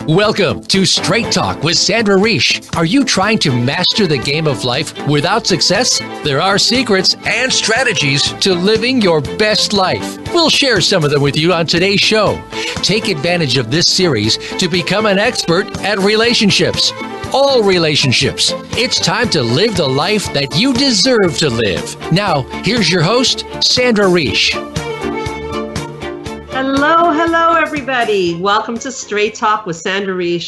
Welcome to Straight Talk with Sandra. Are you trying to master the game of life without success? There are secrets and strategies to living your best life. We'll share some of them with you on today's show. Take advantage of this series to become an expert at relationships. All relationships. It's time to live the life that you deserve to live. Now, here's your host, Sandra. Hello, everybody. Welcome to Straight Talk with Sandra.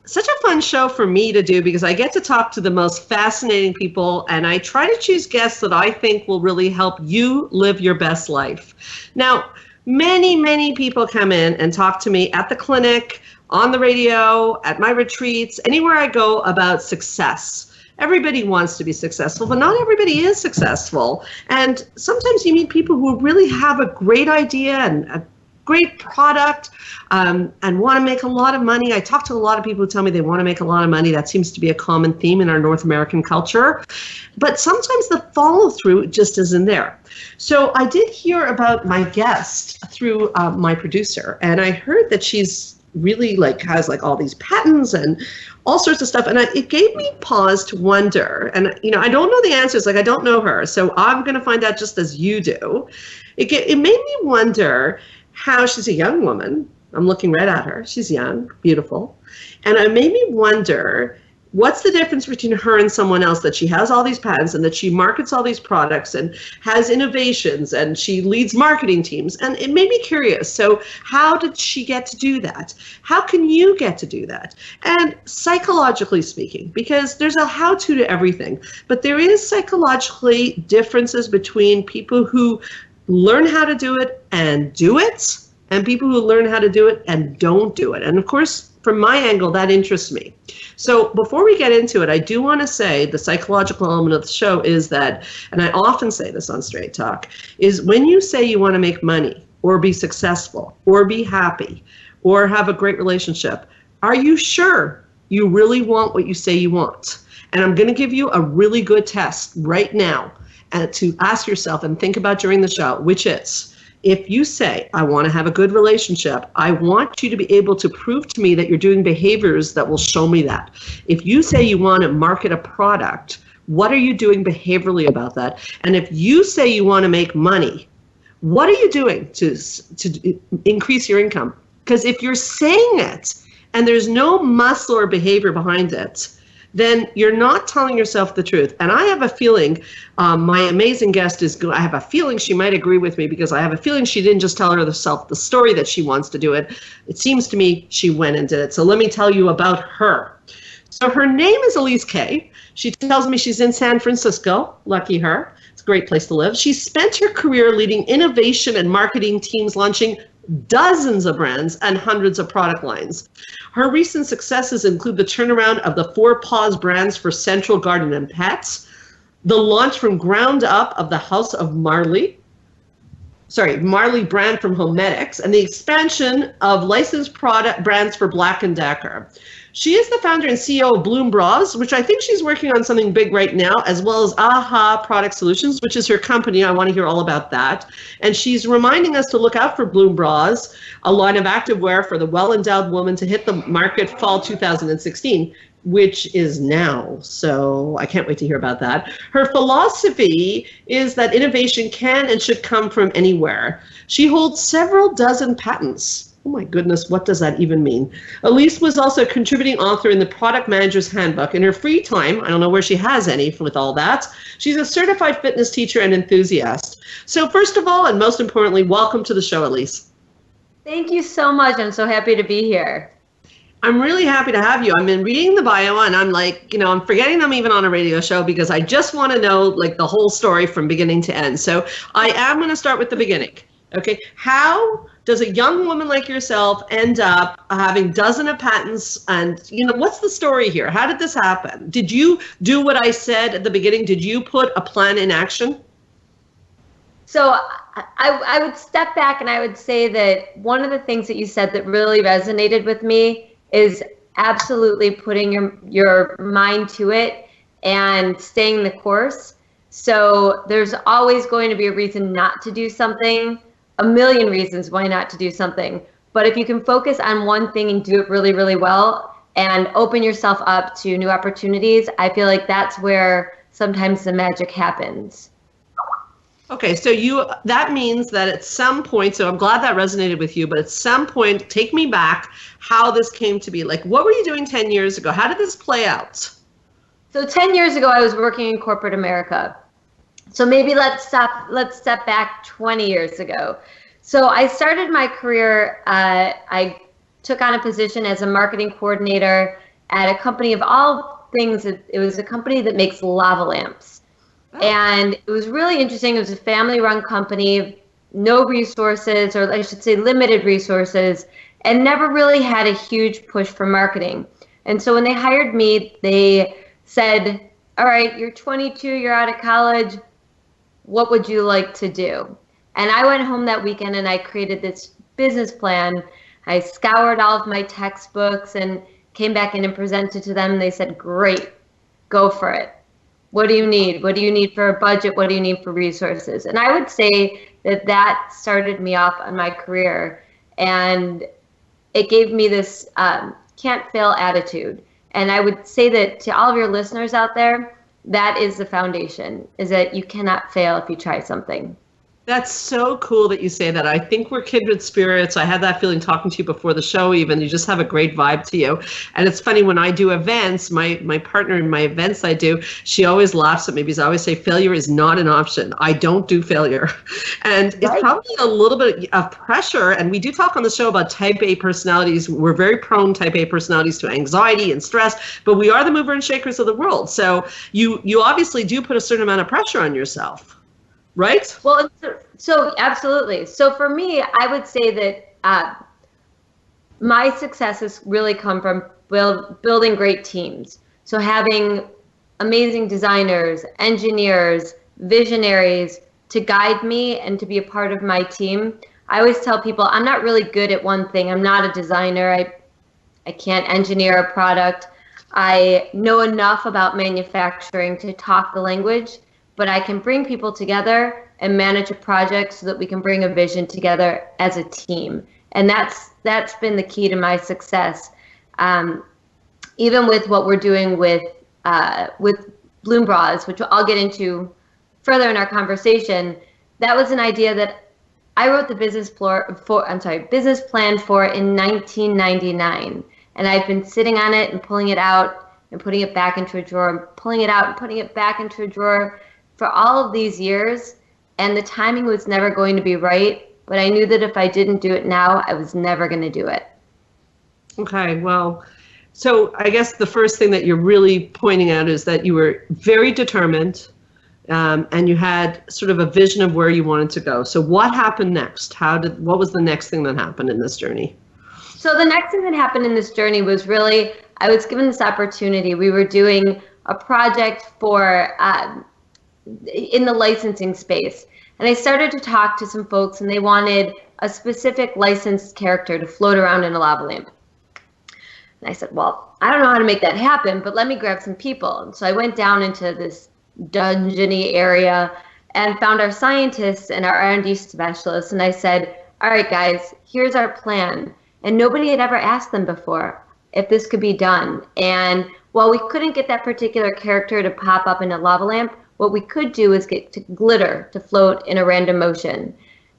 Such a fun show for me to do because I get to talk to the most fascinating people, and I try to choose guests that I think will really help you live your best life. Now, many people come in and talk to me at the clinic, on the radio, at my retreats, anywhere I go about success. Everybody wants to be successful, but not everybody is successful. And sometimes you meet people who really have a great idea and a great product and want to make a lot of money. I talk to a lot of people who tell me they want to make a lot of money. That seems to be a common theme in our North American culture. But sometimes the follow through just isn't there. So I did hear about my guest through my producer, and I heard that she's really has all these patents and all sorts of stuff. And it gave me pause to wonder. And, I don't know the answers. I don't know her. So I'm going to find out just as you do. It made me wonder how she's a young woman. I'm looking right at her. She's young, beautiful. And it made me wonder, what's the difference between her and someone else, that she has all these patents and that she markets all these products and has innovations and she leads marketing teams? And it made me curious. So how did she get to do that? How can you get to do that? And psychologically speaking, because there's a how-to to everything, but there is psychologically differences between people who learn how to do it and do it, and people who learn how to do it and don't do it. And of course, from my angle, that interests me. So before we get into it, I do want to say the psychological element of the show is that, and I often say this on Straight Talk, is when you say you want to make money or be successful or be happy or have a great relationship, are you sure you really want what you say you want? And I'm going to give you a really good test right now to ask yourself and think about during the show, which is, if you say, I want to have a good relationship, I want you to be able to prove to me that you're doing behaviors that will show me that. If you say you want to market a product, what are you doing behaviorally about that? And if you say you want to make money, what are you doing to increase your income? Because if you're saying it and there's no muscle or behavior behind it, then you're not telling yourself the truth. And I have a feeling my amazing guest I have a feeling she might agree with me, because I have a feeling she didn't just tell herself the story that she wants to do it. It seems to me she went and did it. So let me tell you about her. So her name is Elyse Kay. She tells me she's in San Francisco. Lucky her. It's a great place to live. She spent her career leading innovation and marketing teams, launching dozens of brands and hundreds of product lines. Her recent successes include the turnaround of the Four Paws brands for Central Garden and Pets, the launch from ground up of the House of Marley brand from Homedics, and the expansion of licensed product brands for Black & Decker. She is the founder and CEO of Bloom Bras, which I think she's working on something big right now, as well as AHA Product Solutions, which is her company. I want to hear all about that. And she's reminding us to look out for Bloom Bras, a line of activewear for the well-endowed woman to hit the market fall 2016, which is now. So I can't wait to hear about that. Her philosophy is that innovation can and should come from anywhere. She holds several dozen patents. Oh my goodness, what does that even mean? Elyse was also a contributing author in the Product Manager's Handbook. In her free time, I don't know where she has any with all that, she's a certified fitness teacher and enthusiast. So first of all, and most importantly, welcome to the show, Elyse. Thank you so much. I'm so happy to be here. I'm really happy to have you. I've been reading the bio and I'm like, I'm forgetting I'm even on a radio show because I just want to know the whole story from beginning to end. So I am going to start with the beginning. Okay, how does a young woman like yourself end up having dozens of patents? And what's the story here? How did this happen? Did you do what I said at the beginning? Did you put a plan in action? So I would step back and I would say that one of the things that you said that really resonated with me is absolutely putting your mind to it and staying the course. So there's always going to be a reason not to do something, a million reasons why not to do something. But if you can focus on one thing and do it really, really well and open yourself up to new opportunities, I feel like that's where sometimes the magic happens. Okay, so that means that at some point, so I'm glad that resonated with you, but at some point, take me back how this came to be. Like, what were you doing 10 years ago? How did this play out? So 10 years ago, I was working in corporate America. So maybe let's step back 20 years ago. So I started my career, I took on a position as a marketing coordinator at a company of all things. It was a company that makes lava lamps. Oh. And it was really interesting. It was a family-run company, no resources, or I should say limited resources, and never really had a huge push for marketing. And so when they hired me, they said, all right, you're 22, you're out of college. What would you like to do? And I went home that weekend and I created this business plan. I scoured all of my textbooks and came back in and presented to them. And they said, great, go for it. What do you need? What do you need for a budget? What do you need for resources? And I would say that started me off on my career. And it gave me this can't fail attitude. And I would say that to all of your listeners out there, that is the foundation, is that you cannot fail if you try something. That's so cool that you say that. I think we're kindred spirits. I had that feeling talking to you before the show even. You just have a great vibe to you. And it's funny, when I do events, my partner in my events I do, she always laughs at me because I always say failure is not an option. I don't do failure. And It's probably a little bit of pressure. And we do talk on the show about type A personalities. We're very prone, type A personalities, to anxiety and stress, but we are the mover and shakers of the world. So you obviously do put a certain amount of pressure on yourself. Right? Well, so absolutely. So for me, I would say that my success has really come from building great teams. So having amazing designers, engineers, visionaries to guide me and to be a part of my team. I always tell people I'm not really good at one thing. I'm not a designer. I can't engineer a product. I know enough about manufacturing to talk the language, but I can bring people together and manage a project so that we can bring a vision together as a team. And that's been the key to my success. Even with what we're doing with Bloom Bras, which I'll get into further in our conversation, that was an idea that I wrote the business plan for in 1999. And I've been sitting on it and pulling it out and putting it back into a drawer, and pulling it out and putting it back into a drawer for all of these years, and the timing was never going to be right, but I knew that if I didn't do it now, I was never going to do it. Okay, well, so I guess the first thing that you're really pointing out is that you were very determined, and you had sort of a vision of where you wanted to go. So what happened next? What was the next thing that happened in this journey? So the next thing that happened in this journey was really, I was given this opportunity. We were doing a project for in the licensing space. And I started to talk to some folks, and they wanted a specific licensed character to float around in a lava lamp. And I said, well, I don't know how to make that happen, but let me grab some people. And so I went down into this dungeony area and found our scientists and our R&D specialists. And I said, all right, guys, here's our plan. And nobody had ever asked them before if this could be done. And while we couldn't get that particular character to pop up in a lava lamp, what we could do is get to glitter to float in a random motion.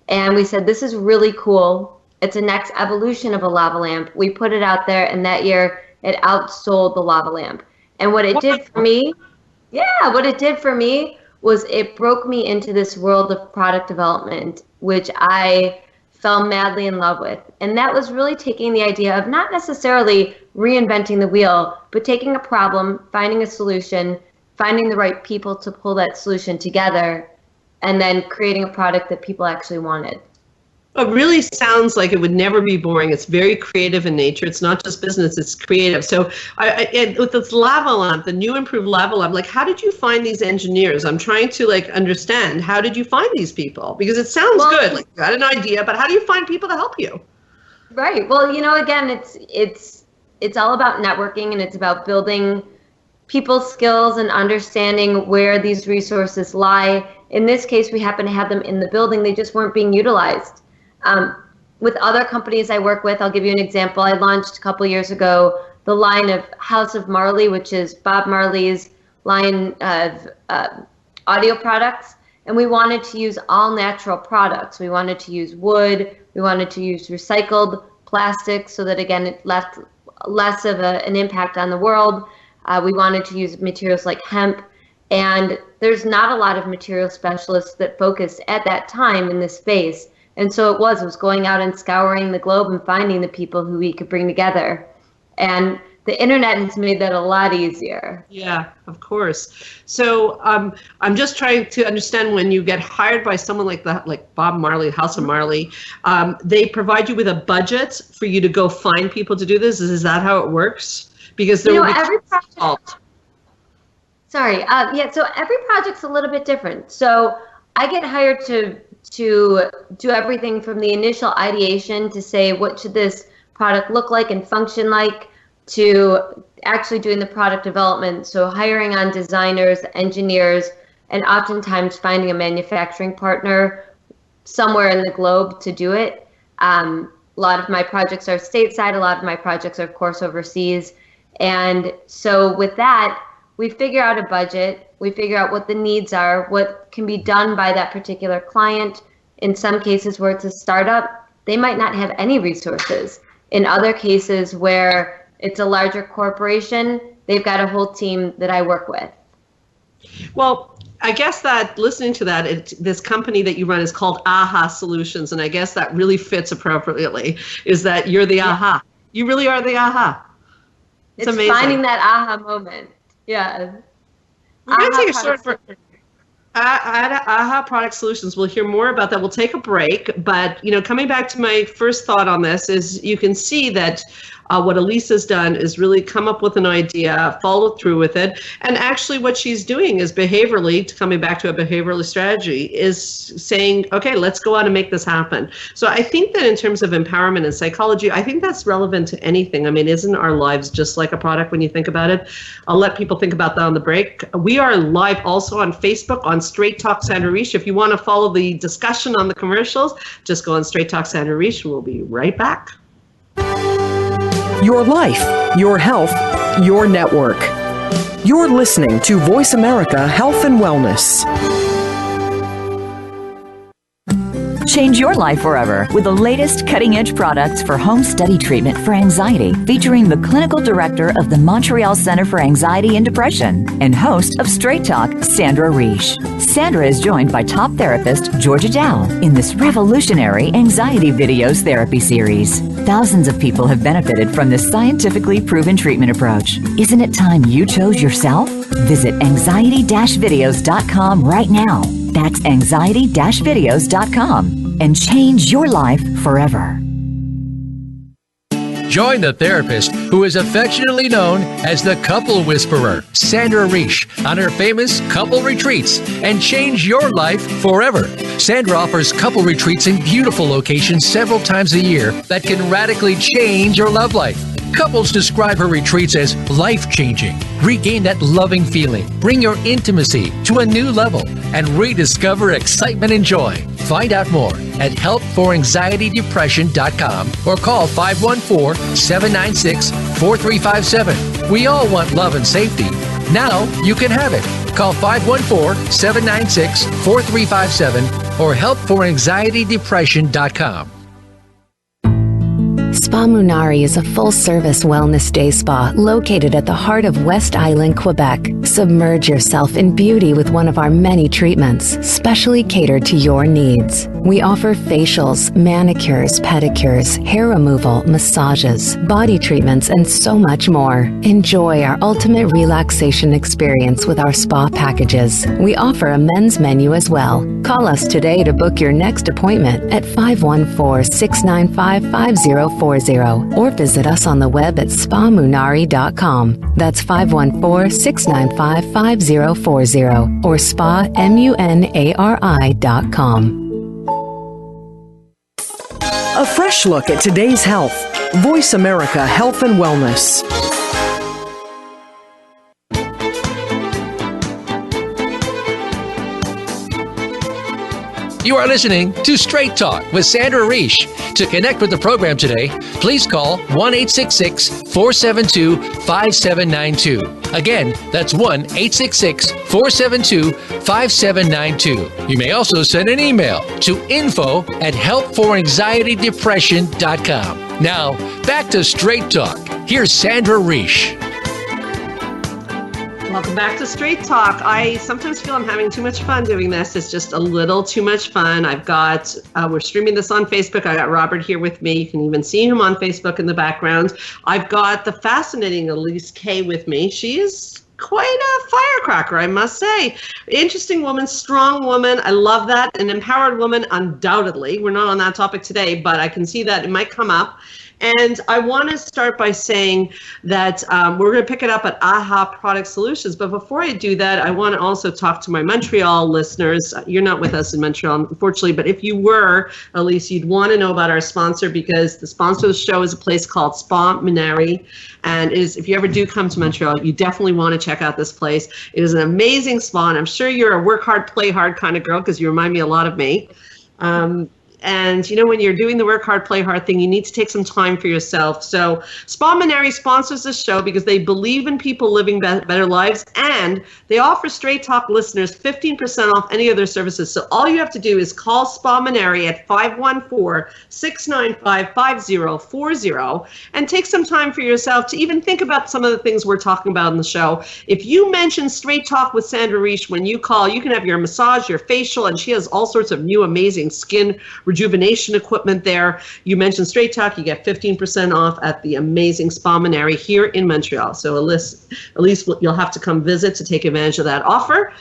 And we said, this is really cool. It's a next evolution of a lava lamp. We put it out there, and that year it outsold the lava lamp. And what it did for me, was it broke me into this world of product development, which I fell madly in love with. And that was really taking the idea of not necessarily reinventing the wheel, but taking a problem, finding a solution, finding the right people to pull that solution together, and then creating a product that people actually wanted. It really sounds like it would never be boring. It's very creative in nature. It's not just business, it's creative. So and with this lava lamp, the new improved lava lamp, like, how did you find these engineers? I'm trying to understand, how did you find these people? Because it sounds good, like you got an idea, but how do you find people to help you? Right, well, again, it's all about networking, and it's about building people's skills and understanding where these resources lie. In this case, we happen to have them in the building. They just weren't being utilized. with other companies I work with, I'll give you an example. I launched a couple years ago the line of House of Marley, which is Bob Marley's line of audio products. And we wanted to use all natural products. We wanted to use wood. We wanted to use recycled plastic so that, again, it left less of an impact on the world. We wanted to use materials like hemp. And there's not a lot of material specialists that focused at that time in this space. And so it was going out and scouring the globe and finding the people who we could bring together. And the internet has made that a lot easier. Yeah, of course. So I'm just trying to understand, when you get hired by someone like that, like Bob Marley, House of Marley, they provide you with a budget for you to go find people to do this. Is that how it works? Because there will be every project. Sorry. So every project's a little bit different. So I get hired to do everything from the initial ideation to say, what should this product look like and function like, to actually doing the product development. So hiring on designers, engineers, and oftentimes finding a manufacturing partner somewhere in the globe to do it. A lot of my projects are stateside. A lot of my projects are, of course, overseas. And so with that, we figure out a budget. We figure out what the needs are, what can be done by that particular client. In some cases where it's a startup, they might not have any resources. In other cases where it's a larger corporation, they've got a whole team that I work with. Well, I guess that listening to that, this company that you run is called AHA Solutions, and I guess that really fits appropriately, is that you're the AHA. You really are the AHA. It's amazing. Finding that AHA moment. Yeah. We're going to take a short break. AHA Product Solutions. We'll hear more about that. We'll take a break. But, coming back to my first thought on this is you can see that what Elyse has done is really come up with an idea, follow through with it. And actually what she's doing is behaviorally, coming back to a behaviorally strategy, is saying, okay, let's go out and make this happen. So I think that in terms of empowerment and psychology, I think that's relevant to anything. I mean, isn't our lives just like a product when you think about it? I'll let people think about that on the break. We are live also on Facebook on Straight Talk Sandra Riche. If you want to follow the discussion on the commercials, just go on Straight Talk Sandra Riche. We'll be right back. Your life, your health, your network. You're listening to Voice America Health and Wellness. Change your life forever with the latest cutting-edge products for home study treatment for anxiety, featuring the clinical director of the Montreal Center for Anxiety and Depression and host of Straight Talk, Sandra Riche. Sandra is joined by top therapist Georgia Dow in this revolutionary anxiety videos therapy series. Thousands of people have benefited from this scientifically proven treatment approach. Isn't it time you chose yourself? Visit anxiety-videos.com right now. That's anxiety-videos.com and change your life forever. Join the therapist who is affectionately known as the Couple Whisperer, Sandra Riche, on her famous couple retreats and change your life forever. Sandra offers couple retreats in beautiful locations several times a year that can radically change your love life. Couples describe her retreats as life-changing. Regain that loving feeling, bring your intimacy to a new level, and rediscover excitement and joy. Find out more at helpforanxietydepression.com or call 514-796-4357. We all want love and safety. Now you can have it. Call 514-796-4357 or helpforanxietydepression.com. Spa Munari is a full-service wellness day spa located at the heart of West Island, Quebec. Submerge yourself in beauty with one of our many treatments, specially catered to your needs. We offer facials, manicures, pedicures, hair removal, massages, body treatments, and so much more. Enjoy our ultimate relaxation experience with our spa packages. We offer a men's menu as well. Call us today to book your next appointment at 514-695-5040 or visit us on the web at spamunari.com. That's 514-695-5040 or spamunari.com. A fresh look at today's health. Voice America Health and Wellness. You are listening to Straight Talk with Sandra Reish. To connect with the program today, please call 1-866-472-5792. Again, that's 1-866-472-5792. You may also send an email to info@helpforanxietydepression.com. Now, back to Straight Talk. Here's Sandra Reish. Welcome back to Straight Talk. I sometimes feel I'm having too much fun doing this. It's just a little too much fun. We're streaming this on Facebook. I got Robert here with me. You can even see him on Facebook in the background. I've got the fascinating Elyse Kay with me. She is quite a firecracker, I must say. Interesting woman, strong woman. I love that. An empowered woman, undoubtedly. We're not on that topic today, but I can see that it might come up. And I want to start by saying that we're going to pick it up at AHA Product Solutions. But before I do that, I want to also talk to my Montreal listeners. You're not with us in Montreal, unfortunately, but if you were, Elyse, you'd want to know about our sponsor, because the sponsor of the show is a place called Spa Minari. And if you ever do come to Montreal, you definitely want to check out this place. It is an amazing spa, and I'm sure you're a work hard, play hard kind of girl, because you remind me a lot of me. And you know, when you're doing the work hard, play hard thing, you need to take some time for yourself. So Spa Minari sponsors this show because they believe in people living better lives, and they offer Straight Talk listeners 15% off any of their services. So all you have to do is call Spa Minari at 514-695-5040 and take some time for yourself to even think about some of the things we're talking about in the show. If you mention Straight Talk with Sandra Reish when you call, you can have your massage, your facial, and she has all sorts of new amazing skin rejuvenation equipment there. You mentioned Straight Talk, you get 15% off at the amazing Spa Minari here in Montreal. So Elyse, you'll have to come visit to take advantage of that offer.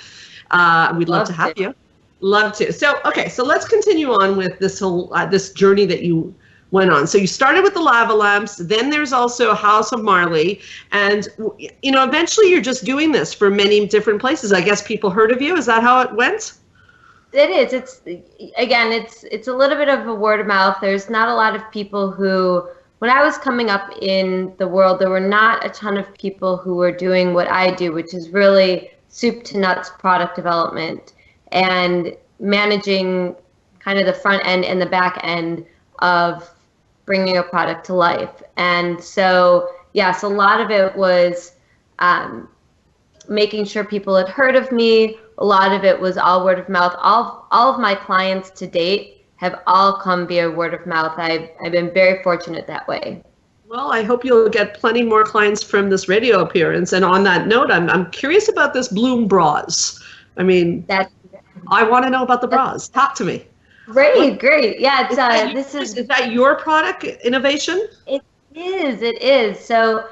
We'd love to have you. Love to. So, okay, so let's continue on with this whole this journey that you went on. So you started with the lava lamps, then there's also House of Marley, and you know, eventually you're just doing this for many different places. I guess people heard of you. Is that how it went? It is. It's a little bit of a word of mouth. There's not a lot of people who, when I was coming up in the world, there were not a ton of people who were doing what I do, which is really soup to nuts product development and managing kind of the front end and the back end of bringing a product to life. And so, yes, a lot of it was making sure people had heard of me. A lot of it was all word of mouth. All of my clients to date have all come via word of mouth. I've been very fortunate that way. Well, I hope you'll get plenty more clients from this radio appearance. And on that note, I'm curious about this Bloom bras. I mean, I want to know about the bras. Talk to me. Great. Yeah, is that your product innovation? It is. So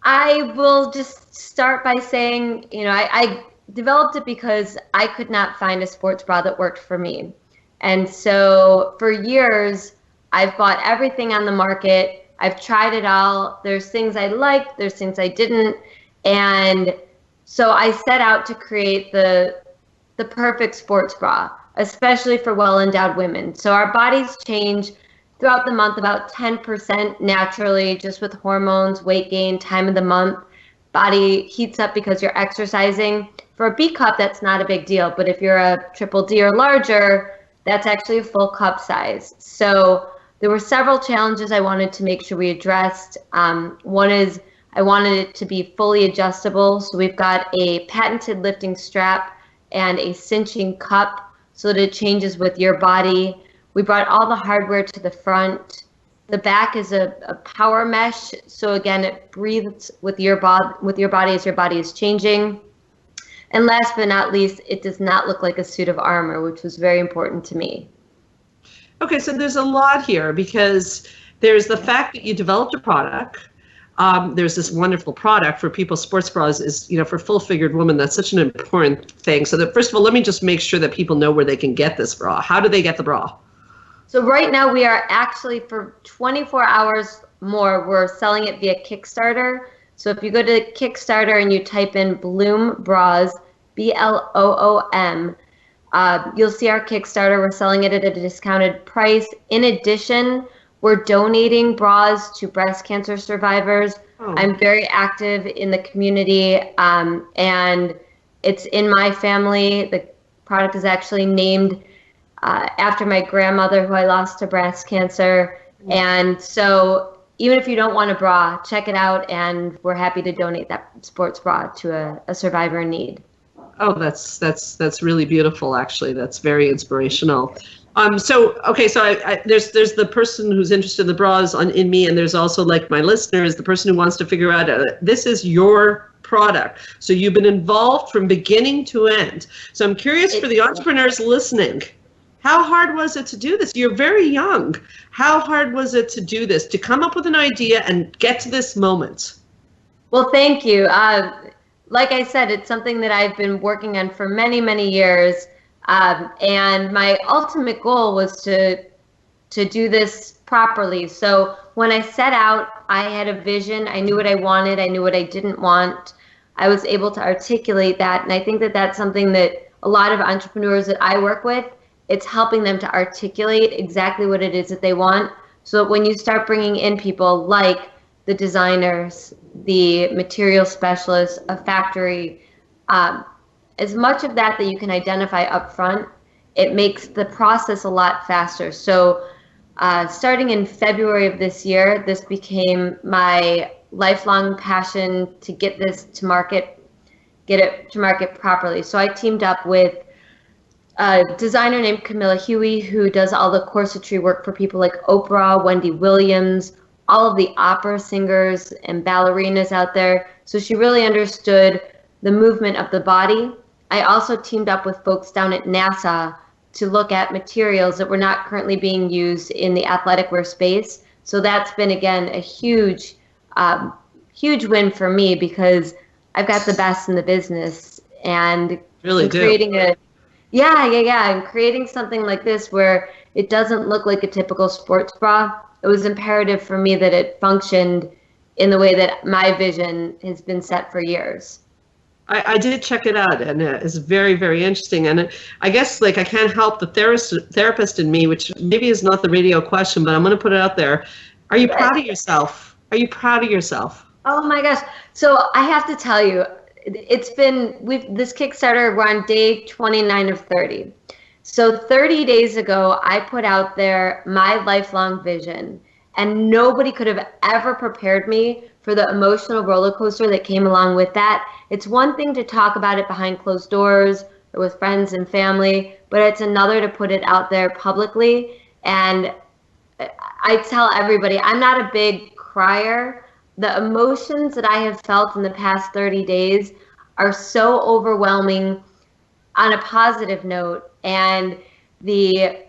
I will just start by saying, you know, I developed it because I could not find a sports bra that worked for me. And so for years, I've bought everything on the market. I've tried it all. There's things I liked, there's things I didn't. And so I set out to create the perfect sports bra, especially for well-endowed women. So our bodies change throughout the month about 10% naturally, just with hormones, weight gain, time of the month. Body heats up because you're exercising. For a B cup, that's not a big deal. But if you're a triple D or larger, that's actually a full cup size. So there were several challenges I wanted to make sure we addressed. One is I wanted it to be fully adjustable. So we've got a patented lifting strap and a cinching cup so that it changes with your body. We brought all the hardware to the front. The back is a power mesh. So again, it breathes with your body as your body is changing. And last but not least, it does not look like a suit of armor, which was very important to me. Okay, so there's a lot here because there's the fact that you developed a product. There's this wonderful product for people. Sports bras is, you know, for full-figured women, that's such an important thing. So that, first of all, let me just make sure that people know where they can get this bra. How do they get the bra? So right now we are actually, for 24 hours more, we're selling it via Kickstarter. So if you go to Kickstarter and you type in Bloom Bras, BLOOM, you'll see our Kickstarter. We're selling it at a discounted price. In addition, we're donating bras to breast cancer survivors. Oh. I'm very active in the community, and it's in my family. The product is actually named after my grandmother, who I lost to breast cancer. And so even if you don't want a bra, check it out, and we're happy to donate that sports bra to a survivor in need. Oh, that's really beautiful. Actually, that's very inspirational. So there's the person who's interested in the bras in me, and there's also, like, my listeners, the person who wants to figure out this is your product. So you've been involved from beginning to end. So I'm curious for the entrepreneurs listening, how hard was it to do this? You're very young. How hard was it to do this, to come up with an idea and get to this moment? Well, thank you. Like I said, it's something that I've been working on for many, many years. And my ultimate goal was to do this properly. So when I set out, I had a vision. I knew what I wanted. I knew what I didn't want. I was able to articulate that. And I think that that's something that a lot of entrepreneurs that I work with, it's helping them to articulate exactly what it is that they want. So that when you start bringing in people like the designers, the material specialists, a factory, as much of that you can identify up front, it makes the process a lot faster. So starting in February of this year, this became my lifelong passion to get this to market, get it to market properly. So I teamed up with a designer named Camilla Huey, who does all the corsetry work for people like Oprah, Wendy Williams, all of the opera singers and ballerinas out there. So she really understood the movement of the body. I also teamed up with folks down at NASA to look at materials that were not currently being used in the athletic wear space. So that's been, again, a huge win for me, because I've got the best in the business, and really creating and creating something like this where it doesn't look like a typical sports bra. It was imperative for me that it functioned in the way that my vision has been set for years. I did check it out, and it's very, very interesting. And I guess, like, I can't help the therapist in me, which maybe is not the radio question, but I'm going to put it out there. Are you proud of yourself? Are you proud of yourself? Oh my gosh. So I have to tell you, it's been, this Kickstarter, we're on day 29 of 30. So 30 days ago, I put out there my lifelong vision, and nobody could have ever prepared me for the emotional roller coaster that came along with that. It's one thing to talk about it behind closed doors or with friends and family, but it's another to put it out there publicly. And I tell everybody, I'm not a big crier. The emotions that I have felt in the past 30 days are so overwhelming on a positive note, and the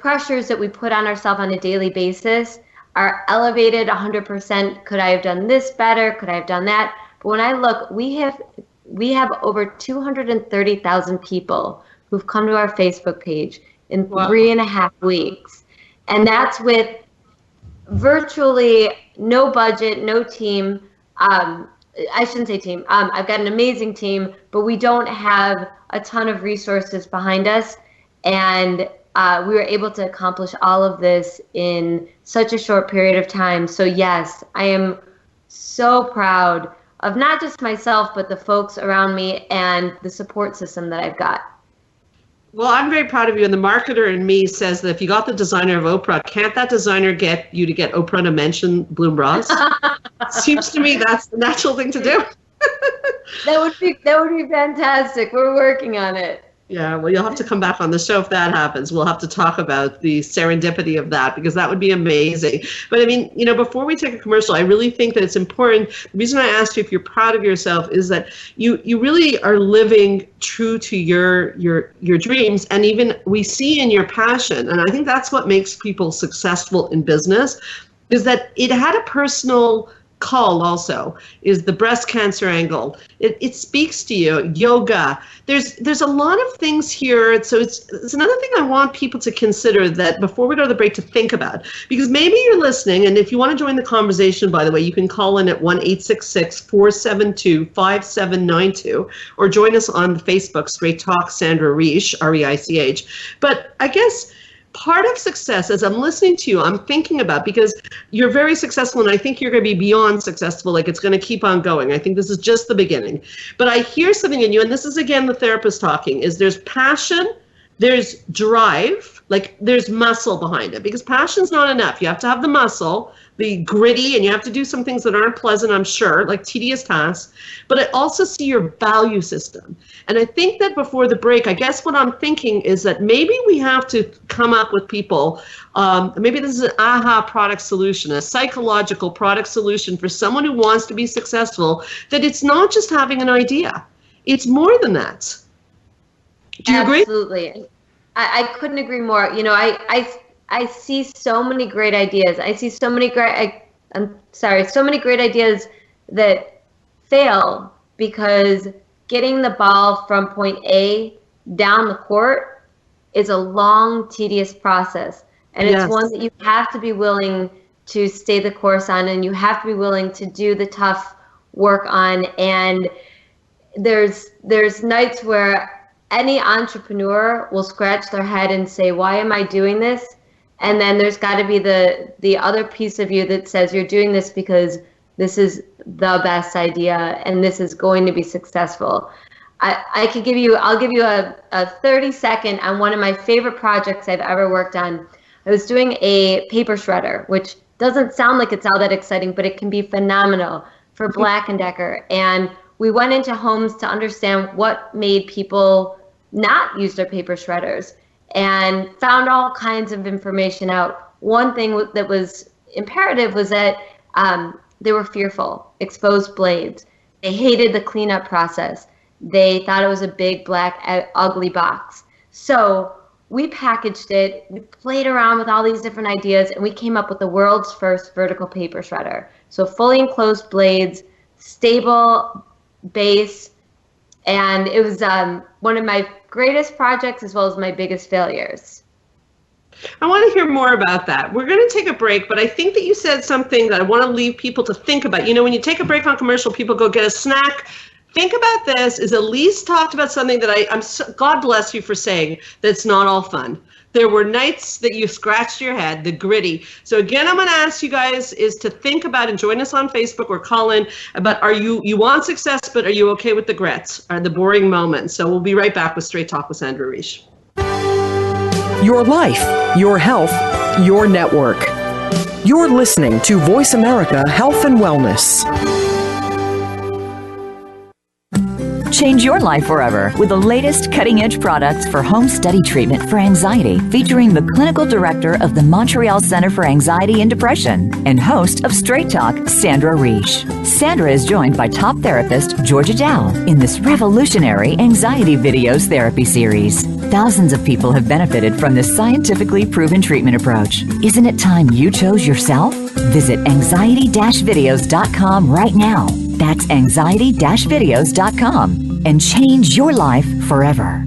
pressures that we put on ourselves on a daily basis are elevated 100%. Could I have done this better? Could I have done that? But when I look, we have over 230,000 people who've come to our Facebook page in 3.5 weeks. And that's with virtually no budget, no team. I shouldn't say team. I've got an amazing team, but we don't have a ton of resources behind us. And we were able to accomplish all of this in such a short period of time. So yes, I am so proud of not just myself, but the folks around me and the support system that I've got. Well, I'm very proud of you. And the marketer in me says that if you got the designer of Oprah, can't that designer get you to get Oprah to mention Bloom Bras? Seems to me that's the natural thing to do. That would be fantastic. We're working on it. Yeah, well, you'll have to come back on the show if that happens. We'll have to talk about the serendipity of that, because that would be amazing. But I mean, before we take a commercial, I really think that it's important. The reason I asked you if you're proud of yourself is that you really are living true to your dreams, and even we see in your passion. And I think that's what makes people successful in business, is that it had a personal call also, is the breast cancer angle. It speaks to you. Yoga. There's a lot of things here. So it's another thing I want people to consider, that before we go to the break, to think about, because maybe you're listening, and if you want to join the conversation, by the way, you can call in at 1-866-472-5792, or join us on Facebook, Straight Talk Sandra Reich, R-E-I-C-H. But I guess part of success, as I'm listening to you, I'm thinking about, because you're very successful, and I think you're going to be beyond successful, like it's going to keep on going. I think this is just the beginning. But I hear something in you, and this is, again, the therapist talking, is there's passion, there's drive, like there's muscle behind it, because passion's not enough. You have to have the muscle, the gritty, and you have to do some things that aren't pleasant, I'm sure, like tedious tasks. But I also see your value system. And I think that before the break, I guess what I'm thinking is that maybe we have to come up with people, maybe this is an aha product solution, a psychological product solution for someone who wants to be successful, that it's not just having an idea. It's more than that. Do you agree? Absolutely. I couldn't agree more. You know, I see so many great ideas. I see so many so many great ideas that fail because getting the ball from point A down the court is a long, tedious process. And it's one that you have to be willing to stay the course on, and you have to be willing to do the tough work on. And there's nights where any entrepreneur will scratch their head and say, why am I doing this? And then there's got to be the other piece of you that says you're doing this because this is the best idea and this is going to be successful. I'll give you a 30-second on one of my favorite projects I've ever worked on. I was doing a paper shredder, which doesn't sound like it's all that exciting, but it can be phenomenal for Black & Decker. And we went into homes to understand what made people not use their paper shredders, and found all kinds of information out. One thing that was imperative was that they were fearful, exposed blades. They hated the cleanup process. They thought it was a big, black, ugly box. So we packaged it, we played around with all these different ideas, and we came up with the world's first vertical paper shredder. So fully enclosed blades, stable base, and it was one of my greatest projects as well as my biggest failures. I want to hear more about that. We're going to take a break, but I think that you said something that I want to leave people to think about. You know, when you take a break on commercial, people go get a snack. Think about this. Is Elyse talked about something that God bless you for saying that's not all fun. There were nights that you scratched your head, the gritty. So again, I'm going to ask you guys is to think about, and join us on Facebook or call in about, you want success, but are you okay with the grits or the boring moments? So we'll be right back with Straight Talk with Sandra Reish. Your life, your health, your network. You're listening to Voice America Health and Wellness. Change your life forever with the latest cutting-edge products for home study treatment for anxiety, featuring the clinical director of the Montreal Center for Anxiety and Depression and host of Straight Talk, Sandra Reish. Sandra is joined by top therapist Georgia Dow in this revolutionary anxiety videos therapy series. Thousands of people have benefited from this scientifically proven treatment approach. Isn't it time you chose yourself? Visit anxiety-videos.com right now. That's anxiety-videos.com and change your life forever.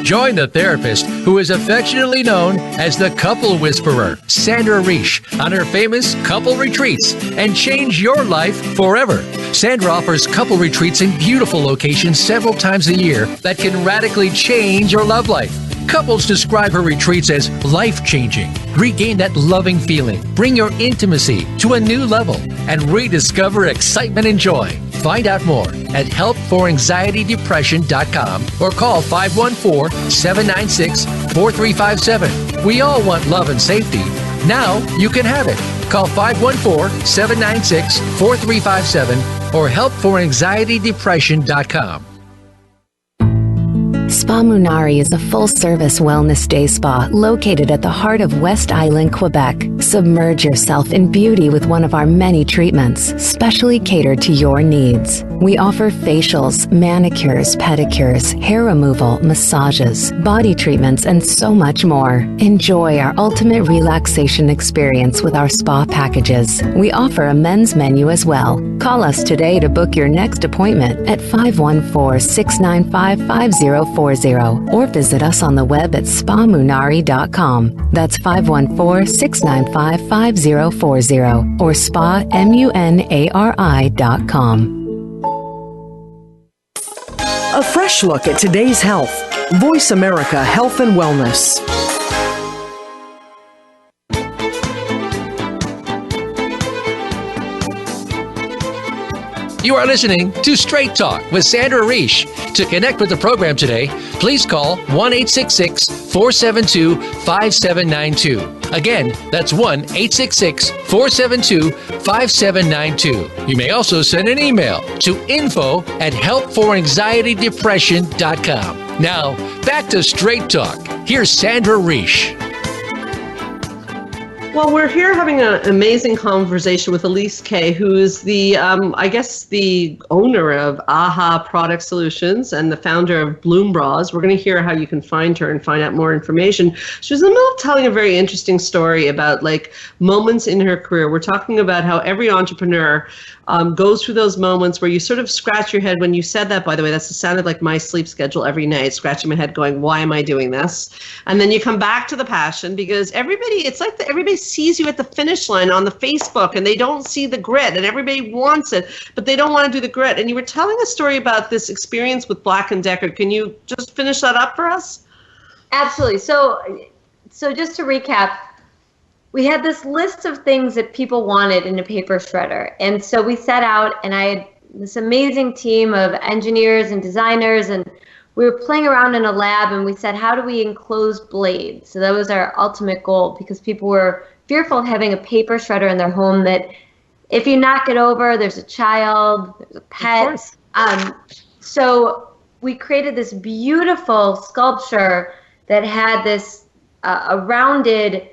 Join the therapist who is affectionately known as the Couple Whisperer, Sandra Reish, on her famous couple retreats and change your life forever. Sandra offers couple retreats in beautiful locations several times a year that can radically change your love life. Couples describe her retreats as life-changing. Regain that loving feeling, bring your intimacy to a new level, and rediscover excitement and joy. Find out more at helpforanxietydepression.com or call 514-796-4357. We all want love and safety. Now you can have it. Call 514-796-4357 or helpforanxietydepression.com. Spa Munari is a full-service wellness day spa located at the heart of West Island, Quebec. Submerge yourself in beauty with one of our many treatments, specially catered to your needs. We offer facials, manicures, pedicures, hair removal, massages, body treatments, and so much more. Enjoy our ultimate relaxation experience with our spa packages. We offer a men's menu as well. Call us today to book your next appointment at 514-695-5040 or visit us on the web at spamunari.com. That's 514-695-5040 or spamunari.com. A fresh look at today's health. Voice America Health and Wellness. You are listening to Straight Talk with Sandra Reish. To connect with the program today, please call 1-866-472-5792. Again, that's 1-866-472-5792. You may also send an email to info@helpforanxietydepression.com. Now, back to Straight Talk. Here's Sandra Reish. Well, we're here having an amazing conversation with Elyse Kay, who is the, I guess, the owner of AHA Product Solutions and the founder of Bloom Bras. We're going to hear how you can find her and find out more information. She was in the middle of telling a very interesting story about like moments in her career. We're talking about how every entrepreneur goes through those moments where you sort of scratch your head. When you said that, by the way, that sounded like my sleep schedule every night, scratching my head going, why am I doing this? And then you come back to the passion because everybody, it's like everybody sees you at the finish line on the Facebook and they don't see the grit, and everybody wants it, but they don't want to do the grit. And you were telling a story about this experience with Black & Decker. Can you just finish that up for us? Absolutely. So just to recap, we had this list of things that people wanted in a paper shredder. And so we set out, and I had this amazing team of engineers and designers, and we were playing around in a lab, and we said, how do we enclose blades? So that was our ultimate goal, because people were fearful of having a paper shredder in their home that if you knock it over, there's a child, there's a pet. So we created this beautiful sculpture that had this a rounded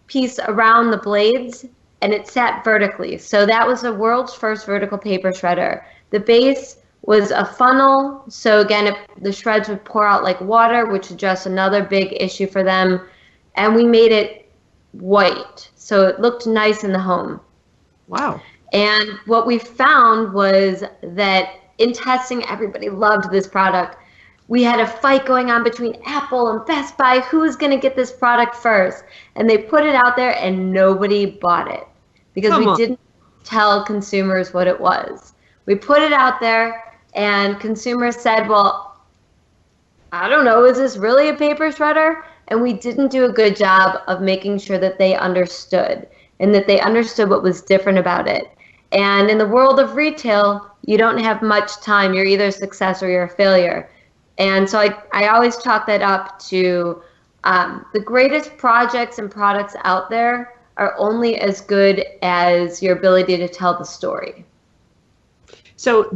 piece around the blades, and it sat vertically. So that was the world's first vertical paper shredder. The base was a funnel, so again, the shreds would pour out like water, which addressed another big issue for them. And we made it white, so it looked nice in the home. Wow. And what we found was that in testing, everybody loved this product. We had a fight going on between Apple and Best Buy, who's going to get this product first. And they put it out there and nobody bought it because we didn't tell consumers what it was. We put it out there and consumers said, well, I don't know, is this really a paper shredder? And we didn't do a good job of making sure that they understood and that they understood what was different about it. And in the world of retail, you don't have much time. You're either a success or you're a failure. And so I always chalk that up to the greatest projects and products out there are only as good as your ability to tell the story. So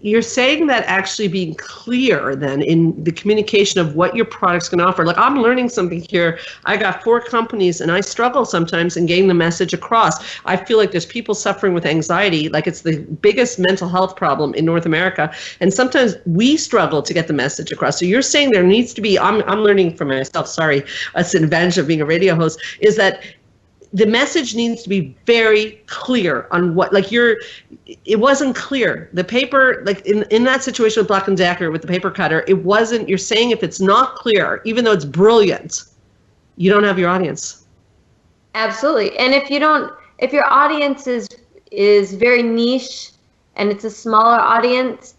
you're saying that actually being clear then in the communication of what your product's going to offer. Like, I'm learning something here. I got 4 companies and I struggle sometimes in getting the message across. I feel like there's people suffering with anxiety, like it's the biggest mental health problem in North America. And sometimes we struggle to get the message across. So you're saying there needs to be, I'm learning from myself, sorry, that's an advantage of being a radio host, is that the message needs to be very clear on what, like it wasn't clear. The paper, like in that situation with Black & Decker with the paper cutter, it wasn't, you're saying if it's not clear, even though it's brilliant, you don't have your audience. Absolutely. And if your audience is very niche and it's a smaller audience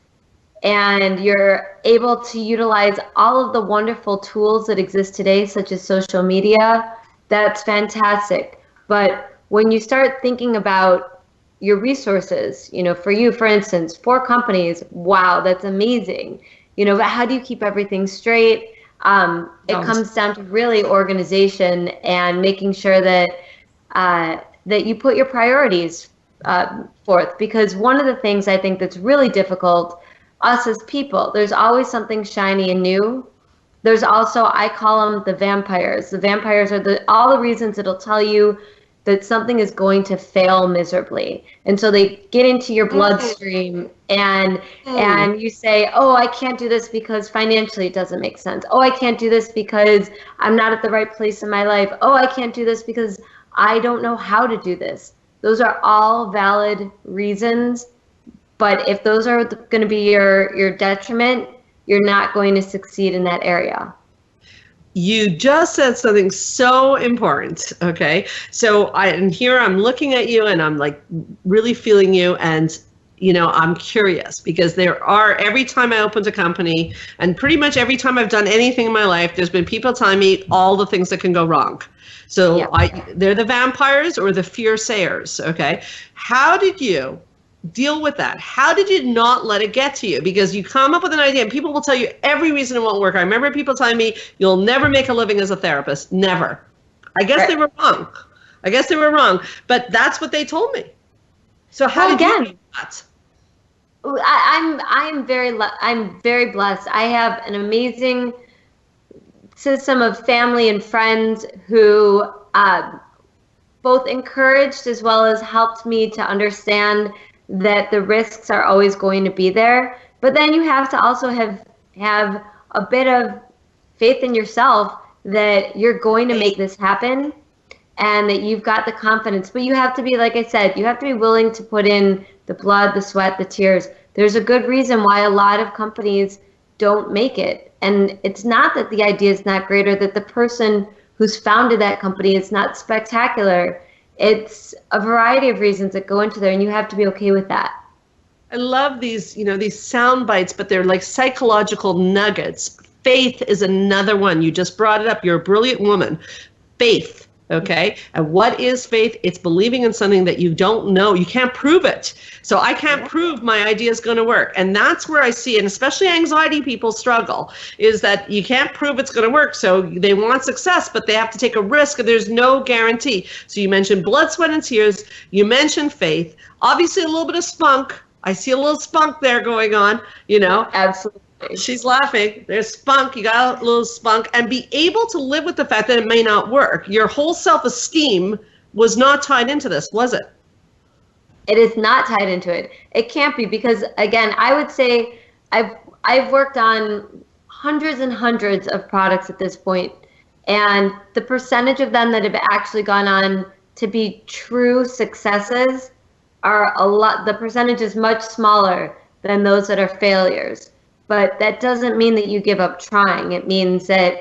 and you're able to utilize all of the wonderful tools that exist today, such as social media, that's fantastic. But when you start thinking about your resources, for you, for instance, 4 companies, wow, that's amazing. But how do you keep everything straight? It comes down to really organization and making sure that that you put your priorities forth. Because one of the things I think that's really difficult, us as people, there's always something shiny and new. There's also, I call them the vampires. The vampires are all the reasons it'll tell you that something is going to fail miserably. And so they get into your bloodstream and you say, oh, I can't do this because financially it doesn't make sense. Oh, I can't do this because I'm not at the right place in my life. Oh, I can't do this because I don't know how to do this. Those are all valid reasons. But if those are going to be your detriment, you're not going to succeed in that area. You just said something so important, okay? So I'm looking at you and I'm like really feeling you, and I'm curious because every time I opened a company and pretty much every time I've done anything in my life, there's been people telling me all the things that can go wrong. So they're the vampires or the fear sayers, okay? How did you deal with that? How did you not let it get to you? Because you come up with an idea and people will tell you every reason it won't work. I remember people telling me, you'll never make a living as a therapist. Never. I guess they were wrong. But that's what they told me. So how did you do that? I'm very blessed. I have an amazing system of family and friends who both encouraged as well as helped me to understand that the risks are always going to be there. But then you have to also have a bit of faith in yourself that you're going to make this happen and that you've got the confidence. But you have to be, like I said, you have to be willing to put in the blood, the sweat, the tears. There's a good reason why a lot of companies don't make it. And it's not that the idea is not great or that the person who's founded that company is not spectacular. It's a variety of reasons that go into there, and you have to be okay with that. I love these, these sound bites, but they're like psychological nuggets. Faith is another one. You just brought it up. You're a brilliant woman. Faith. Okay. And what is faith? It's believing in something that you don't know. You can't prove it. So I can't prove my idea is going to work. And that's where I see, and especially anxiety people struggle, is that you can't prove it's going to work. So they want success, but they have to take a risk and there's no guarantee. So you mentioned blood, sweat, and tears. You mentioned faith. Obviously a little bit of spunk. I see a little spunk there going on, Absolutely. She's laughing. There's spunk. You got a little spunk, and be able to live with the fact that it may not work. Your whole self-esteem was not tied into this, was it? It is not tied into it. It can't be, because again, I would say I've worked on hundreds and hundreds of products at this point, and the percentage of them that have actually gone on to be true successes are a lot. The percentage is much smaller than those that are failures. But that doesn't mean that you give up trying. It means that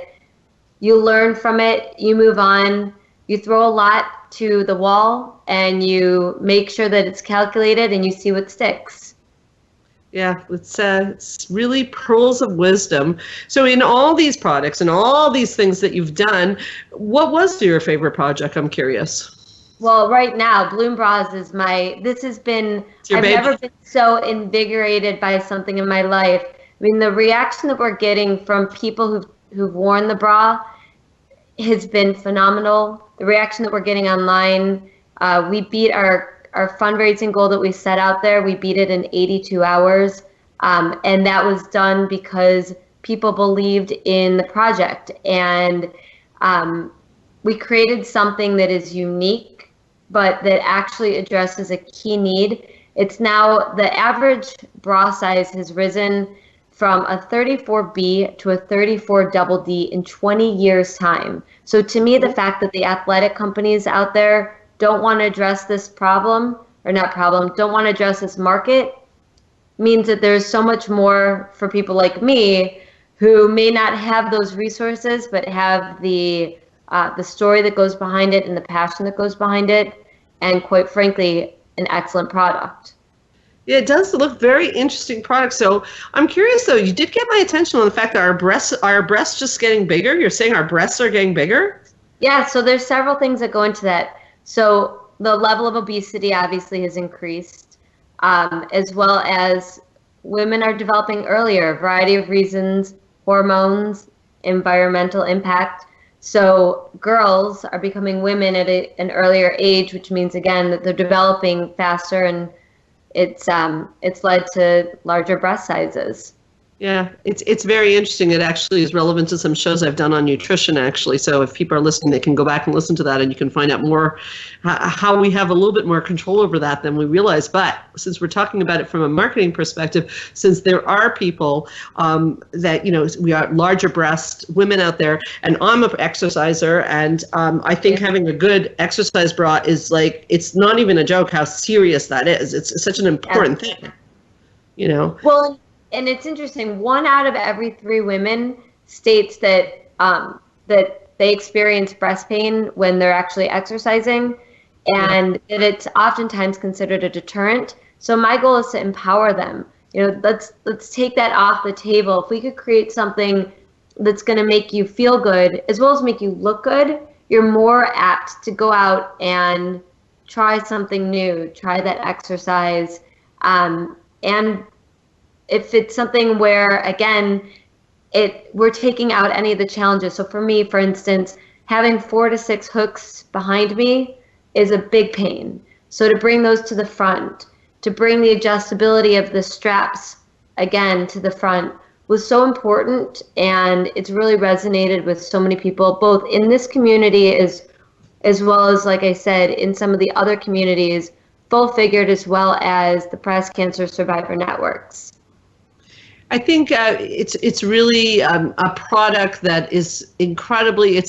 you learn from it, you move on, you throw a lot to the wall, and you make sure that it's calculated and you see what sticks. Yeah, it's really pearls of wisdom. So in all these products and all these things that you've done, what was your favorite project? I'm curious. Well, right now, Bloom Bras is I've never been so invigorated by something in my life. I mean, the reaction that we're getting from people who've worn the bra has been phenomenal. The reaction that we're getting online, we beat our fundraising goal that we set out there. We beat it in 82 hours. And that was done because people believed in the project. And we created something that is unique, but that actually addresses a key need. It's now, the average bra size has risen from a 34B to a 34 double D in 20 years time. So to me, the fact that the athletic companies out there don't want to address this problem, or not problem, don't want to address this market, means that there's so much more for people like me who may not have those resources, but have the story that goes behind it and the passion that goes behind it, and quite frankly, an excellent product. Yeah, it does look very interesting product. So I'm curious though, you did get my attention on the fact that our breasts just getting bigger. You're saying our breasts are getting bigger? Yeah, so there's several things that go into that. So the level of obesity obviously has increased, as well as women are developing earlier, a variety of reasons, hormones, environmental impact. So girls are becoming women at an earlier age, which means again that they're developing faster, and it's led to larger breast sizes. Yeah, it's very interesting. It actually is relevant to some shows I've done on nutrition, actually. So if people are listening, they can go back and listen to that, and you can find out more how we have a little bit more control over that than we realize. But since we're talking about it from a marketing perspective, since there are people that, we are larger breast women out there, and I'm an exerciser, and I think having a good exercise bra is it's not even a joke how serious that is. It's such an important thing, Well, and it's interesting, 1 out of every 3 women states that that they experience breast pain when they're actually exercising, and that it's oftentimes considered a deterrent. So my goal is to empower them. Let's take that off the table. If we could create something that's going to make you feel good as well as make you look good, you're more apt to go out and try something new, try that exercise. And if it's something where, again, we're taking out any of the challenges. So for me, for instance, having 4 to 6 hooks behind me is a big pain. So to bring those to the front, to bring the adjustability of the straps, again, to the front was so important. And it's really resonated with so many people, both in this community as well as, like I said, in some of the other communities, full figured, as well as the breast cancer survivor networks. I think it's really a product that is incredibly,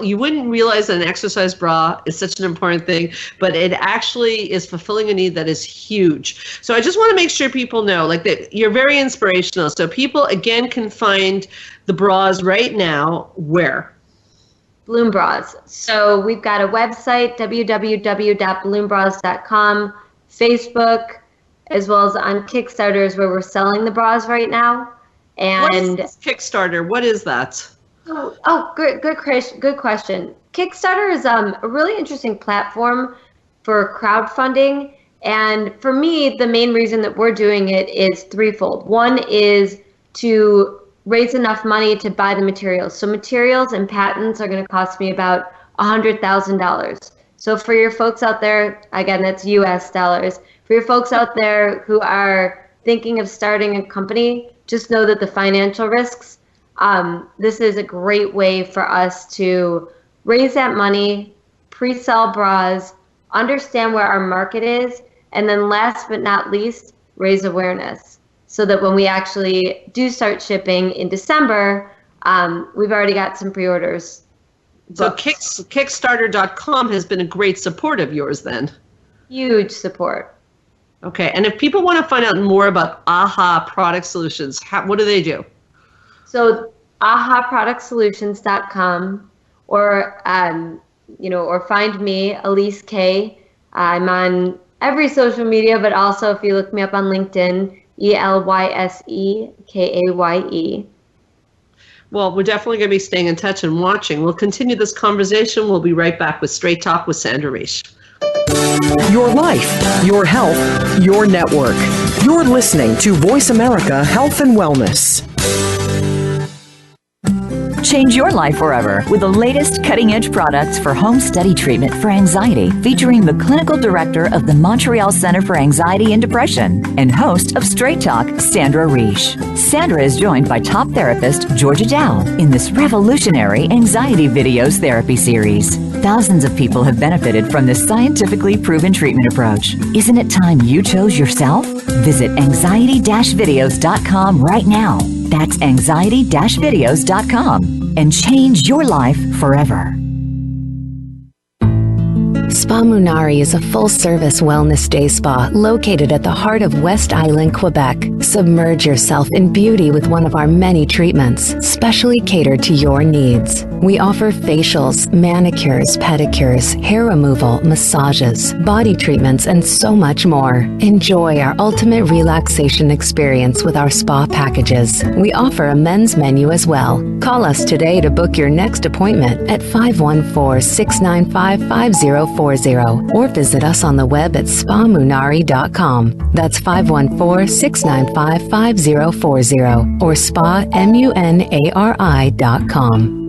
you wouldn't realize that an exercise bra is such an important thing, but it actually is fulfilling a need that is huge. So I just want to make sure people know, like, that you're very inspirational. So people, again, can find the bras right now where? Bloom Bras. So we've got a website, www.bloombras.com, Facebook, as well as on Kickstarter is where we're selling the bras right now. And what's Kickstarter? What is that? Good question. Kickstarter is a really interesting platform for crowdfunding. And for me, the main reason that we're doing it is threefold. One is to raise enough money to buy the materials. So materials and patents are going to cost me about $100,000. So for your folks out there, again, that's US dollars. For your folks out there who are thinking of starting a company, just know that the financial risks, this is a great way for us to raise that money, pre-sell bras, understand where our market is, and then last but not least, raise awareness. So that when we actually do start shipping in December, we've already got some pre-orders. So Kickstarter.com has been a great support of yours then. Huge support. Okay, and if people want to find out more about AHA Product Solutions, what do they do? So ahaproductsolutions.com, or or find me, Elyse Kay. I'm on every social media, but also if you look me up on LinkedIn, ELYSEKAYE. Well, we're definitely going to be staying in touch and watching. We'll continue this conversation. We'll be right back with Straight Talk with Sandra Reish. Your life, your health, your network. You're listening to Voice America Health and Wellness. Change your life forever with the latest cutting-edge products for home study treatment for anxiety, featuring the clinical director of the Montreal Center for Anxiety and Depression and host of Straight Talk, Sandra Reish. Sandra is joined by top therapist Georgia Dow in this revolutionary anxiety videos therapy series. Thousands of people have benefited from this scientifically proven treatment approach. Isn't it time you chose yourself? Visit anxiety-videos.com right now. That's anxiety-videos.com and change your life forever. Spa Munari is a full-service wellness day spa located at the heart of West Island, Quebec. Submerge yourself in beauty with one of our many treatments, specially catered to your needs. We offer facials, manicures, pedicures, hair removal, massages, body treatments, and so much more. Enjoy our ultimate relaxation experience with our spa packages. We offer a men's menu as well. Call us today to book your next appointment at 514-695-5040 or visit us on the web at spamunari.com. That's 514-695-5040 or spamunari.com.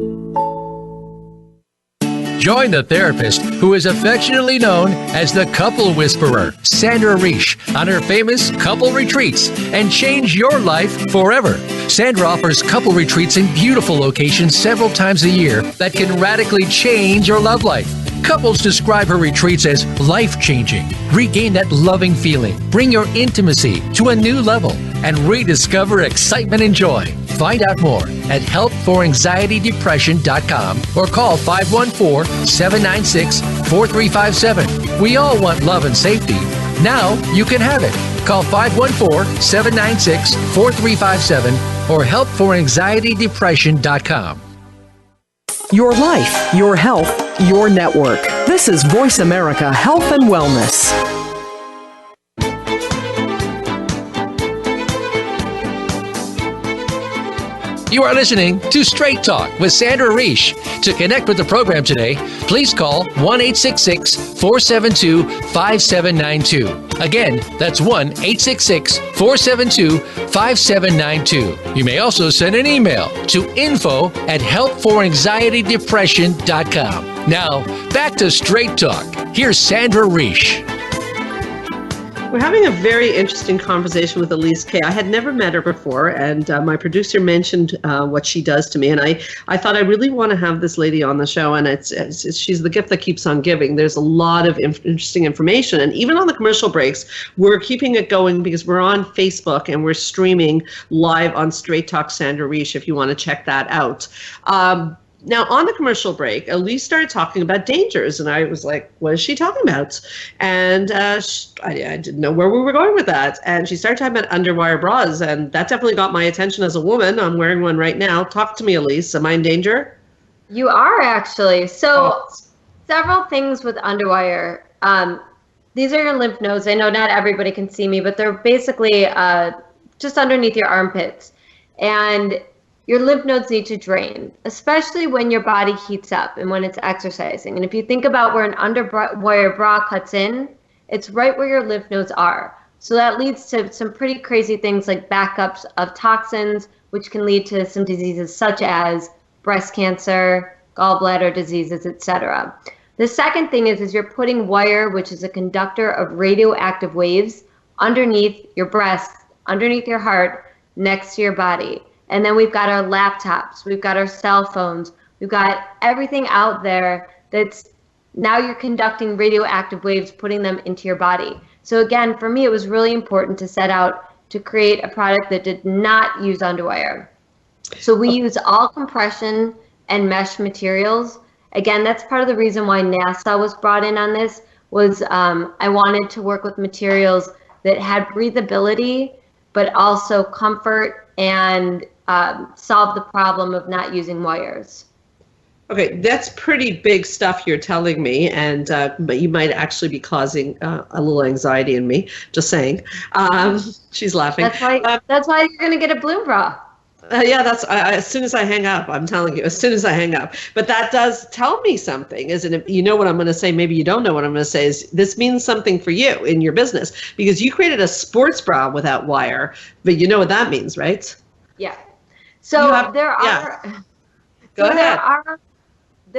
Join the therapist who is affectionately known as the Couple Whisperer, Sandra Reish, on her famous couple retreats and change your life forever. Sandra offers couple retreats in beautiful locations several times a year that can radically change your love life. Couples describe her retreats as life-changing. Regain that loving feeling, bring your intimacy to a new level, and rediscover excitement and joy. Find out more at helpforanxietydepression.com or call 514-796-4357. We all want love and safety. Now you can have it. Call 514-796-4357 or helpforanxietydepression.com. Your life, your health, your network. This is Voice America Health and Wellness. You are listening to Straight Talk with Sandra Reish. To connect with the program today, please call 1-866-472-5792. Again, that's 1-866-472-5792. You may also send an email to info@helpforanxietydepression.com. Now, back to Straight Talk. Here's Sandra Reish. We're having a very interesting conversation with Elyse Kay. I had never met her before, and my producer mentioned what she does to me, and I thought I really want to have this lady on the show, and she's the gift that keeps on giving. There's a lot of interesting information, and even on the commercial breaks, we're keeping it going because we're on Facebook, and we're streaming live on Straight Talk Sandra Reish if you want to check that out. Now, on the commercial break, Elyse started talking about dangers, and I was like, what is she talking about? And I didn't know where we were going with that. And she started talking about underwire bras, and that definitely got my attention as a woman. I'm wearing one right now. Talk to me, Elyse. Am I in danger? You are, actually. So several things with underwire. These are your lymph nodes. I know not everybody can see me, but they're basically just underneath your armpits. And your lymph nodes need to drain, especially when your body heats up and when it's exercising. And if you think about where an underwire bra cuts in, it's right where your lymph nodes are. So that leads to some pretty crazy things like backups of toxins, which can lead to some diseases such as breast cancer, gallbladder diseases, etc. The second thing is you're putting wire, which is a conductor of radioactive waves, underneath your breast, underneath your heart, next to your body. And then we've got our laptops, we've got our cell phones, we've got everything out there that's now you're conducting radioactive waves, putting them into your body. So again, for me, it was really important to set out to create a product that did not use underwire. So we use all compression and mesh materials. Again, that's part of the reason why NASA was brought in on this, was I wanted to work with materials that had breathability, but also comfort and solve the problem of not using wires. Okay, that's pretty big stuff you're telling me, and but you might actually be causing a little anxiety in me. Just saying. She's laughing. That's why you're gonna get a bloom bra. Yeah, that's as soon as I hang up. I'm telling you, as soon as I hang up. But that does tell me something, isn't it? You know what I'm going to say. Maybe you don't know what I'm going to say. Is this means something for you in your business because you created a sports bra without wire, but you know what that means, right? Yeah. So there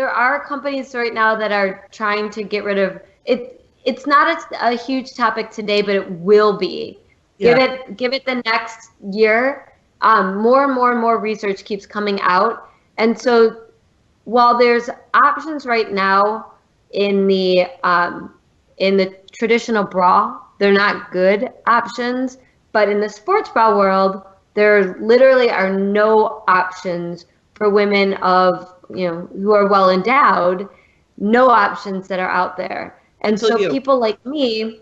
are companies right now that are trying to get rid of it. It's not a huge topic today, but it will be. Yeah. Give it the next year. More and more research keeps coming out, and so while there's options right now in the traditional bra, they're not good options. But in the sports bra world, there literally are no options for women of, who are well endowed, no options that are out there. And so people like me,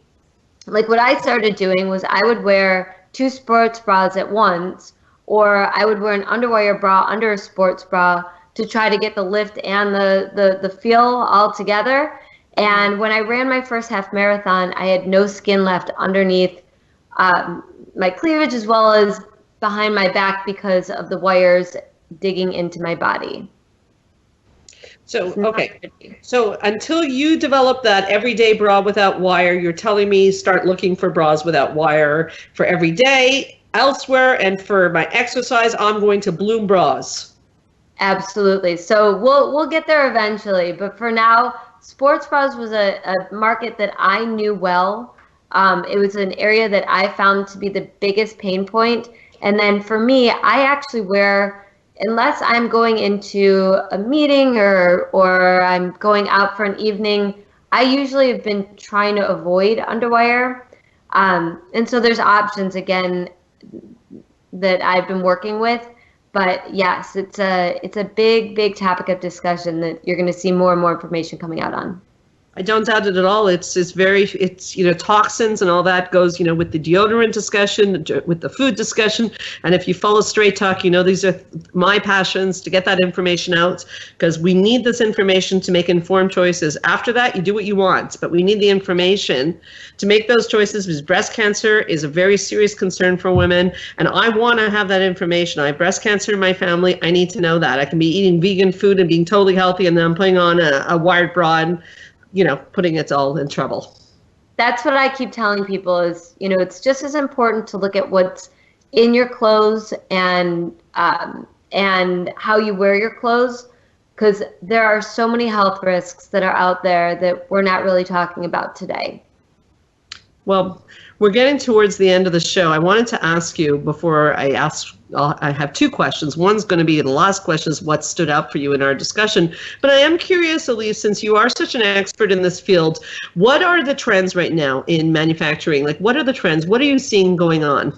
like what I started doing was I would wear 2 sports bras at once, or I would wear an underwire bra under a sports bra to try to get the lift and the feel all together. And when I ran my first half marathon, I had no skin left underneath my cleavage as well as behind my back because of the wires digging into my body. So, okay. So until you develop that everyday bra without wire, you're telling me start looking for bras without wire for every day elsewhere, and for my exercise, I'm going to Bloom bras. Absolutely. So we'll get there eventually, but for now, sports bras was a market that I knew well. It was an area that I found to be the biggest pain point. And then for me, I actually wear, unless I'm going into a meeting or I'm going out for an evening, I usually have been trying to avoid underwire. And so there's options again that I've been working with. But yes, it's a big topic of discussion that you're going to see more and more information coming out on. I don't doubt it at all. It's toxins and all that goes, with the deodorant discussion, with the food discussion. And if you follow Straight Talk, these are my passions to get that information out, because we need this information to make informed choices. After that, you do what you want, but we need the information to make those choices, because breast cancer is a very serious concern for women. And I want to have that information. I have breast cancer in my family. I need to know that. I can be eating vegan food and being totally healthy, and then I'm putting on a wired bra and putting it all in trouble. That's what I keep telling people is, it's just as important to look at what's in your clothes and how you wear your clothes, because there are so many health risks that are out there that we're not really talking about today. Well, we're getting towards the end of the show. I wanted to ask you before I have two questions. One's going to be the last question, is what stood out for you in our discussion. But I am curious, Elyse, since you are such an expert in this field, what are the trends right now in manufacturing? Like, what are the trends? What are you seeing going on?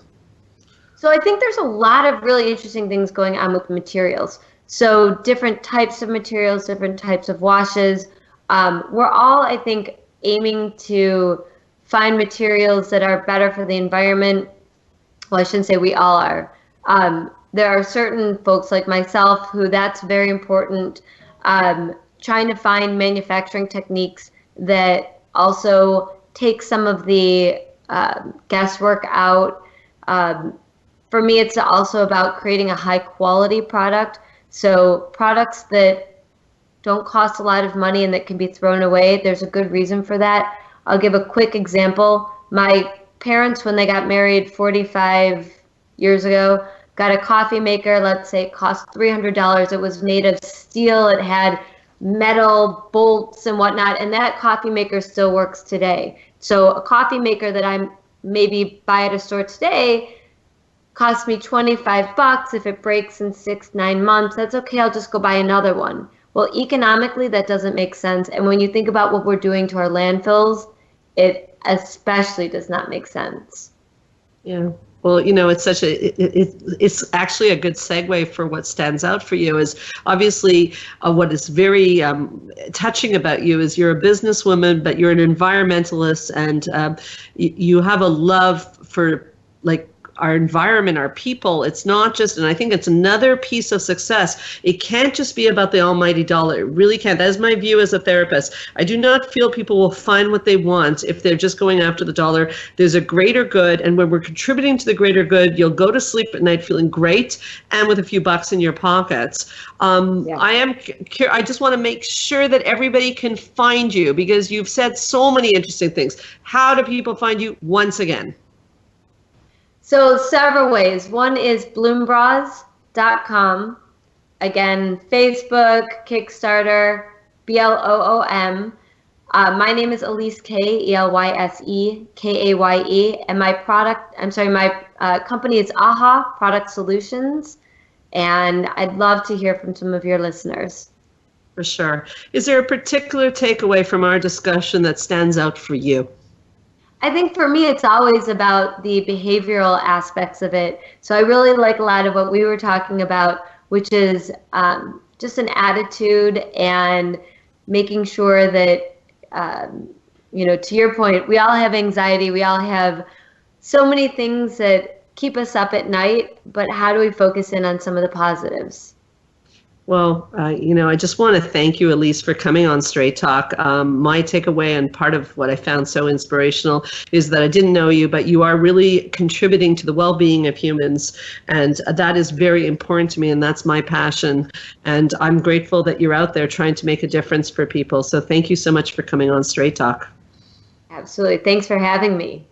So I think there's a lot of really interesting things going on with materials. So different types of materials, different types of washes. We're all, I think, aiming to find materials that are better for the environment. Well, I shouldn't say we all are. There are certain folks like myself who that's very important, trying to find manufacturing techniques that also take some of the guesswork out. For me, it's also about creating a high quality product. So products that don't cost a lot of money and that can be thrown away, there's a good reason for that. I'll give a quick example. My parents, when they got married 45 years ago, got a coffee maker. Let's say it cost $300. It was made of steel. It had metal bolts and whatnot, and that coffee maker still works today. So a coffee maker that I maybe buy at a store today costs me $25. If it breaks in 6-9 months, that's okay. I'll just go buy another one. Well, economically, that doesn't make sense. And when you think about what we're doing to our landfills, it especially does not make sense. Yeah. Well, it's actually a good segue for what stands out for you is obviously what is very touching about you is you're a businesswoman, but you're an environmentalist, and you have a love for our environment, our people. It's not just, and I think it's another piece of success. It can't just be about the almighty dollar. It really can't. That is my view as a therapist. I do not feel people will find what they want if they're just going after the dollar. There's a greater good, and when we're contributing to the greater good, you'll go to sleep at night feeling great and with a few bucks in your pockets. I just want to make sure that everybody can find you, because you've said so many interesting things. How do people find you once again? So several ways. One is bloombras.com. Again, Facebook, Kickstarter, BLOOM. My name is Elyse Kay, ELYSE KAYE, and my company is AHA Product Solutions, and I'd love to hear from some of your listeners. For sure. Is there a particular takeaway from our discussion that stands out for you? I think for me, it's always about the behavioral aspects of it. So I really like a lot of what we were talking about, which is just an attitude and making sure that, to your point, we all have anxiety. We all have so many things that keep us up at night, but how do we focus in on some of the positives? Well, I just want to thank you, Elyse, for coming on Straight Talk. My takeaway, and part of what I found so inspirational, is that I didn't know you, but you are really contributing to the well-being of humans. And that is very important to me, and that's my passion. And I'm grateful that you're out there trying to make a difference for people. So thank you so much for coming on Straight Talk. Absolutely. Thanks for having me.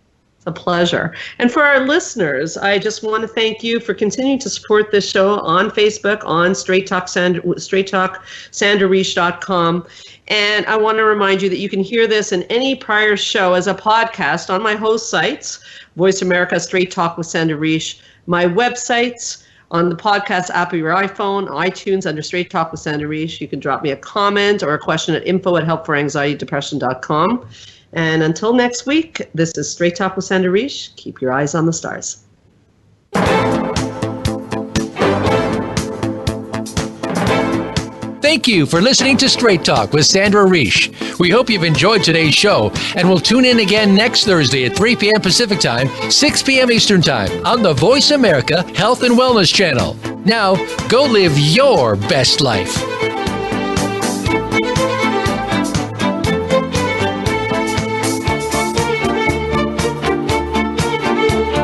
A pleasure. And for our listeners, I just want to thank you for continuing to support this show on Facebook, on StraightTalkSandraRiche.com. And I want to remind you that you can hear this and any prior show as a podcast on my host sites, Voice America, Straight Talk with Sandra Riche, my websites, on the podcast app of your iPhone, iTunes, under Straight Talk with Sandra Riche. You can drop me a comment or a question at info@helpforanxietydepression.com. And until next week, this is Straight Talk with Sandra Riche. Keep your eyes on the stars. Thank you for listening to Straight Talk with Sandra Reish. We hope you've enjoyed today's show, and we'll tune in again next Thursday at 3 p.m. Pacific Time, 6 p.m. Eastern Time on the Voice America Health and Wellness Channel. Now, go live your best life.